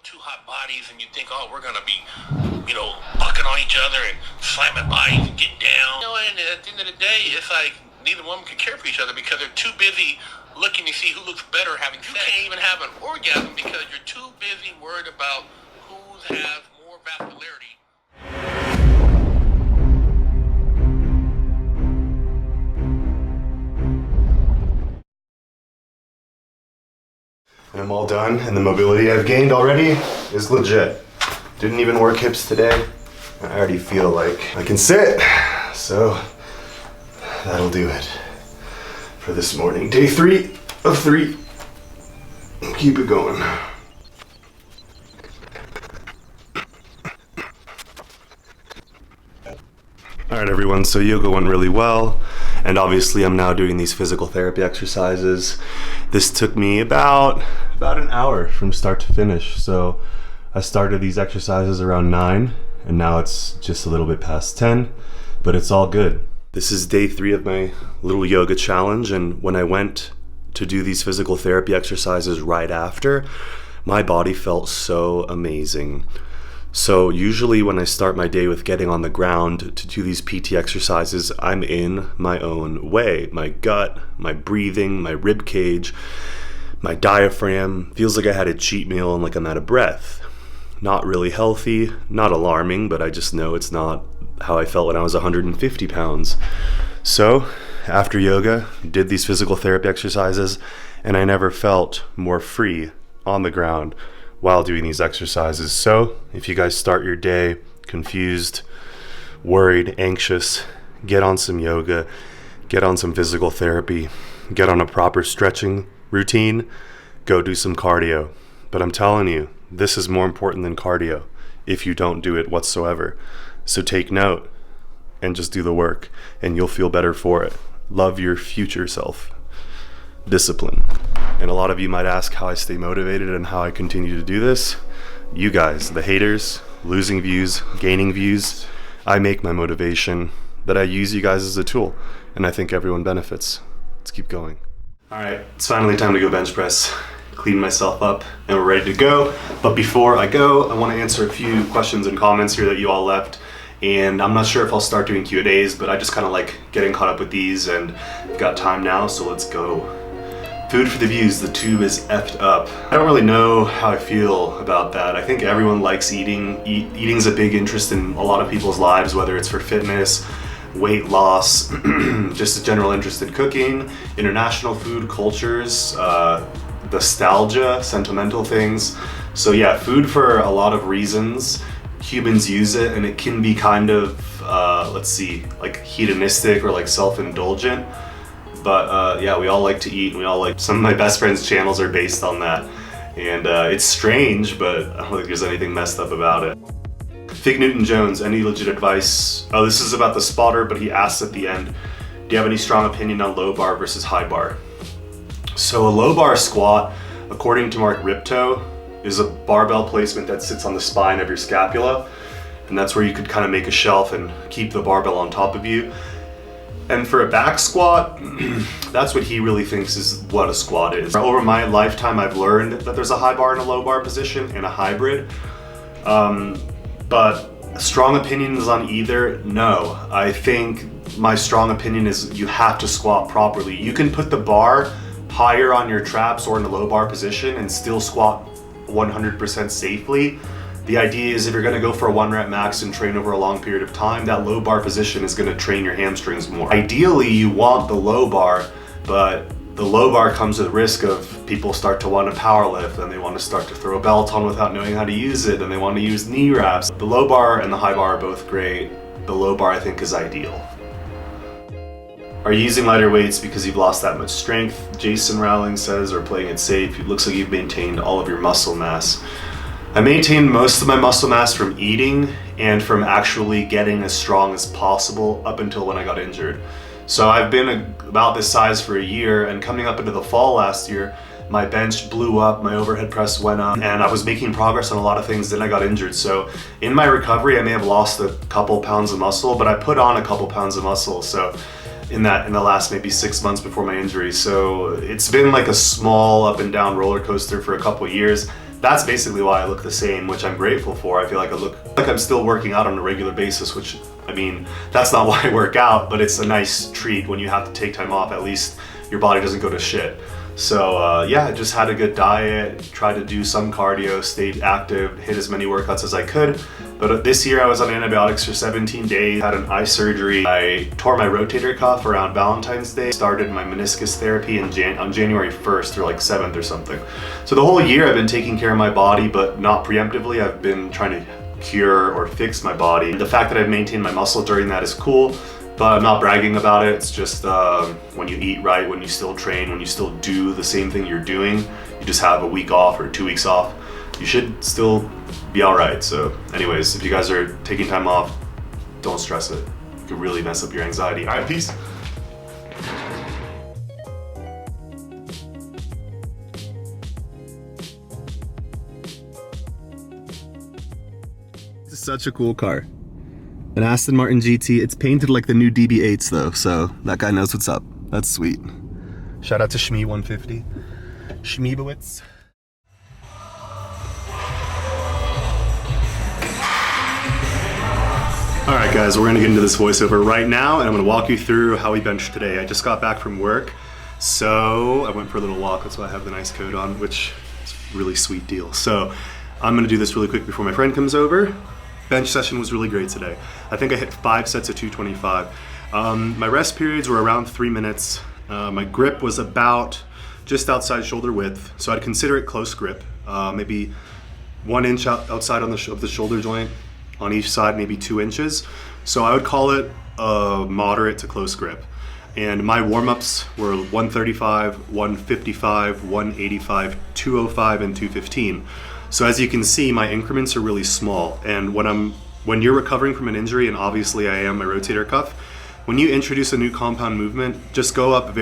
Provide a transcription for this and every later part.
two hot bodies and you think, oh, we're gonna be, bucking on each other and slamming bodies and getting down. And at the end of the day, it's like neither one can care for each other because they're too busy looking to see who looks better having sex. You can't even have an orgasm because you're too busy worried about who has more vascularity. And I'm all done, and the mobility I've gained already is legit. Didn't even work hips today. I already feel like I can sit, so that'll do it for this morning. Day 3 of 3. Keep it going. Alright everyone, so yoga went really well, and obviously I'm now doing these physical therapy exercises. This took me about an hour from start to finish. So I started these exercises around 9, and now it's just a little bit past 10, but it's all good. This is day 3 of my little yoga challenge, and when I went to do these physical therapy exercises right after, my body felt so amazing. So usually when I start my day with getting on the ground to do these PT exercises, I'm in my own way. My gut, my breathing, my rib cage, my diaphragm feels like I had a cheat meal and like I'm out of breath. Not really healthy, not alarming, but I just know it's not how I felt when I was 150 pounds. So after yoga, did these physical therapy exercises, and I never felt more free on the ground while doing these exercises. So if you guys start your day confused, worried, anxious, get on some yoga, get on some physical therapy, get on a proper stretching routine, go do some cardio. But I'm telling you, this is more important than cardio if you don't do it whatsoever. So take note and just do the work, and you'll feel better for it. Love your future self. Discipline. And a lot of you might ask how I stay motivated and how I continue to do this. You guys, the haters, losing views, gaining views, I make my motivation, but I use you guys as a tool, and I think everyone benefits. Let's keep going. All right, it's finally time to go bench press. Clean myself up, and we're ready to go. But before I go, I want to answer a few questions and comments here that you all left. And I'm not sure if I'll start doing Q&As, but I just kind of like getting caught up with these, and I've got time now, so let's go. Food for the views, the tube is effed up. I don't really know how I feel about that. I think everyone likes eating. Eating's a big interest in a lot of people's lives, whether it's for fitness, weight loss, just a general interest in cooking, international food cultures, nostalgia, sentimental things. So yeah, food for a lot of reasons. Humans use it, and it can be kind of, like hedonistic or like self-indulgent. But yeah, we all like to eat, and we all like, some of my best friends' channels are based on that. And it's strange, but I don't think there's anything messed up about it. Fig Newton-Jones, any legit advice? Oh, this is about the spotter, but he asks at the end, do you have any strong opinion on low bar versus high bar? So a low bar squat, according to Mark Ripto, is a barbell placement that sits on the spine of your scapula. And that's where you could kind of make a shelf and keep the barbell on top of you. And for a back squat, that's what he really thinks is what a squat is. Over my lifetime, I've learned that there's a high bar and a low bar position and a hybrid. But strong opinions on either? No. I think my strong opinion is you have to squat properly. You can put the bar higher on your traps or in a low bar position and still squat 100% safely. The idea is if you're gonna go for a 1 rep max and train over a long period of time, that low bar position is gonna train your hamstrings more. Ideally, you want the low bar, but the low bar comes with risk of people start to want to power lift, and they want to start to throw a belt on without knowing how to use it, and they want to use knee wraps. The low bar and the high bar are both great. The low bar I think is ideal. Are you using lighter weights because you've lost that much strength? Jason Rowling says, or playing it safe, it looks like you've maintained all of your muscle mass. I maintained most of my muscle mass from eating and from actually getting as strong as possible up until when I got injured. So I've been about this size for a year, and coming up into the fall last year, my bench blew up, my overhead press went up, and I was making progress on a lot of things, then I got injured. So in my recovery, I may have lost a couple pounds of muscle, but I put on a couple pounds of muscle. So in the last maybe 6 months before my injury. So it's been like a small up and down roller coaster for a couple years. that's basically why I look the same, which I'm grateful for. I feel like I look like I'm still working out on a regular basis, which, I mean, that's not why I work out, but it's a nice treat when you have to take time off. At least your body doesn't go to shit. So yeah, I just had a good diet, tried to do some cardio, stayed active, hit as many workouts as I could. But this year I was on antibiotics for 17 days, had an eye surgery. I tore my rotator cuff around Valentine's Day, started my meniscus therapy on January 1st or like 7th or something. So the whole year I've been taking care of my body, but not preemptively. I've been trying to cure or fix my body. The fact that I've maintained my muscle during that is cool, but I'm not bragging about it. It's just when you eat right, when you still train, when you still do the same thing you're doing, you just have a week off or 2 weeks off, you should still be all right. So anyways, if you guys are taking time off, don't stress it. It could really mess up your anxiety. All right, peace. This is such a cool car. An Aston Martin GT. It's painted like the new DB8s though, so that guy knows what's up. That's sweet. Shout out to Shmee150. Shmeebowitz. Alright guys, we're gonna get into this voiceover right now, and I'm gonna walk you through how we benched today. I just got back from work, so I went for a little walk. That's why I have the nice coat on, which is a really sweet deal. So I'm gonna do this really quick before my friend comes over. Bench session was really great today. I think I hit 5 sets of 225. My rest periods were around 3 minutes. My grip was about just outside shoulder width, so I'd consider it close grip. Maybe 1 inch outside of the shoulder joint on each side, maybe 2 inches. So I would call it a moderate to close grip. And my warm-ups were 135, 155, 185, 205, and 215. So as you can see, my increments are really small. And when you're recovering from an injury, and obviously I am, my rotator cuff, when you introduce a new compound movement, just go up by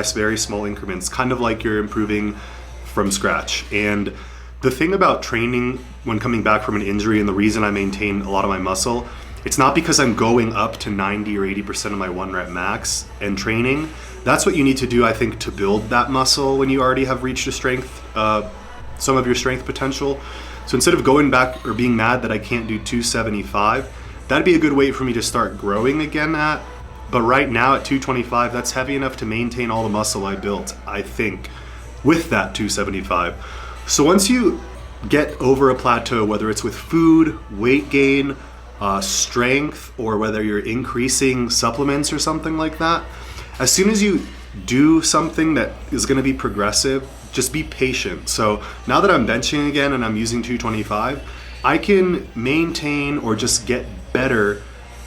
very small increments, kind of like you're improving from scratch. And the thing about training when coming back from an injury, and the reason I maintain a lot of my muscle, it's not because I'm going up to 90 or 80% of my 1 rep max and training. That's what you need to do, I think, to build that muscle when you already have reached a strength, some of your strength potential. So instead of going back or being mad that I can't do 275, that'd be a good weight for me to start growing again at. But right now at 225, that's heavy enough to maintain all the muscle I built, I think, with that 275. So once you get over a plateau, whether it's with food, weight gain, strength, or whether you're increasing supplements or something like that, as soon as you do something that is going to be progressive, just be patient. So now that I'm benching again and I'm using 225, I can maintain or just get better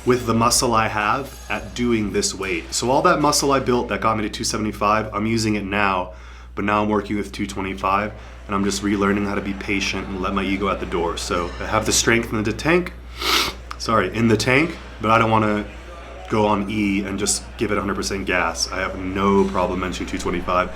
with the muscle I have at doing this weight. So all that muscle I built that got me to 275, I'm using it now, but now I'm working with 225, and I'm just relearning how to be patient and let my ego at the door. So I have the strength in the tank, but I don't want to go on E and just give it 100% gas. I have no problem benching 225.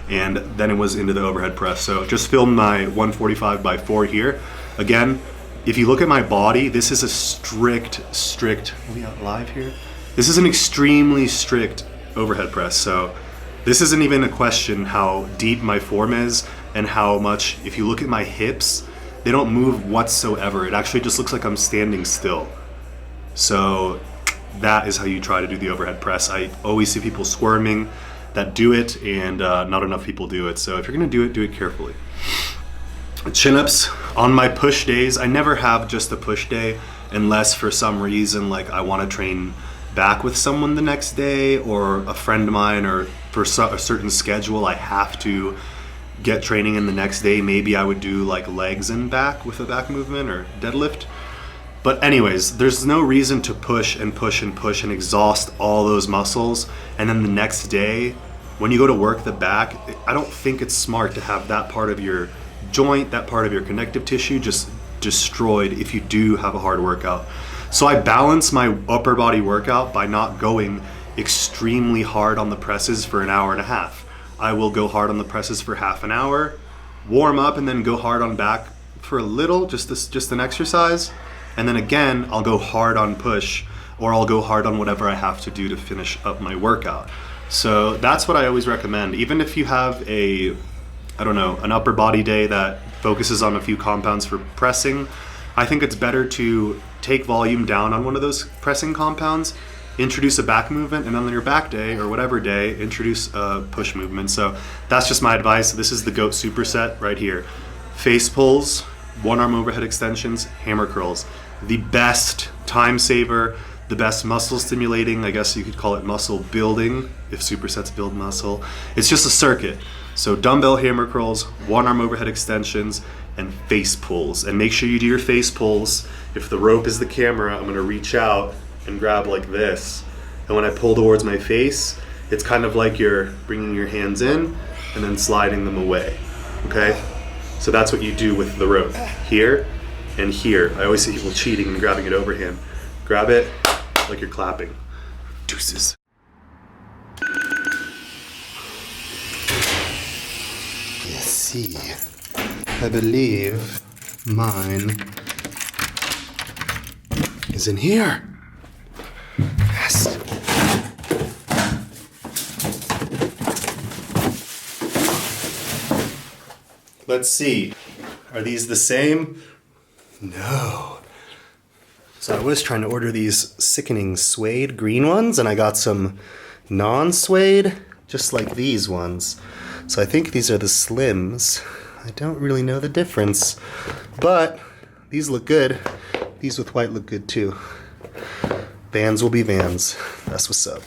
And then it was into the overhead press. So just filmed my 145 by 4 here. Again, if you look at my body, this is a strict, are we out live here? This is an extremely strict overhead press. So this isn't even a question how deep my form is and how much, if you look at my hips, they don't move whatsoever. It actually just looks like I'm standing still. So that is how you try to do the overhead press. I always see people squirming that do it, and not enough people do it. So if you're gonna do it carefully. Chin-ups on my push days, I never have just a push day unless for some reason like I wanna train back with someone the next day or a friend of mine, or for a certain schedule I have to get training in the next day. Maybe I would do like legs and back with a back movement or deadlift. But anyways, there's no reason to push and push and push and exhaust all those muscles, and then the next day when you go to work the back, I don't think it's smart to have that part of your joint, that part of your connective tissue just destroyed if you do have a hard workout. So I balance my upper body workout by not going extremely hard on the presses for an hour and a half. I will go hard on the presses for half an hour, warm up, and then go hard on back for a little, just an exercise. And then again, I'll go hard on push, or I'll go hard on whatever I have to do to finish up my workout. So that's what I always recommend. Even if you have a I don't know, an upper body day that focuses on a few compounds for pressing, I think it's better to take volume down on one of those pressing compounds, introduce a back movement, and on your back day or whatever day, introduce a push movement. So that's just my advice. This is the GOAT superset right here. Face pulls, one arm overhead extensions, hammer curls. The best time saver, the best muscle stimulating, I guess you could call it muscle building, if supersets build muscle. It's just a circuit. So dumbbell hammer curls, one arm overhead extensions, and face pulls. And make sure you do your face pulls. If the rope is the camera, I'm gonna reach out and grab like this. And when I pull towards my face, it's kind of like you're bringing your hands in and then sliding them away, okay? So that's what you do with the rope, here and here. I always see people cheating and grabbing it overhand. Grab it like you're clapping. Deuces. Let's see. I believe mine is in here. Yes. Let's see. Are these the same? No. So I was trying to order these sickening suede green ones, and I got some non-suede, just like these ones. So I think these are the slims. I don't really know the difference, but these look good. These with white look good too. Vans will be Vans. That's what's up.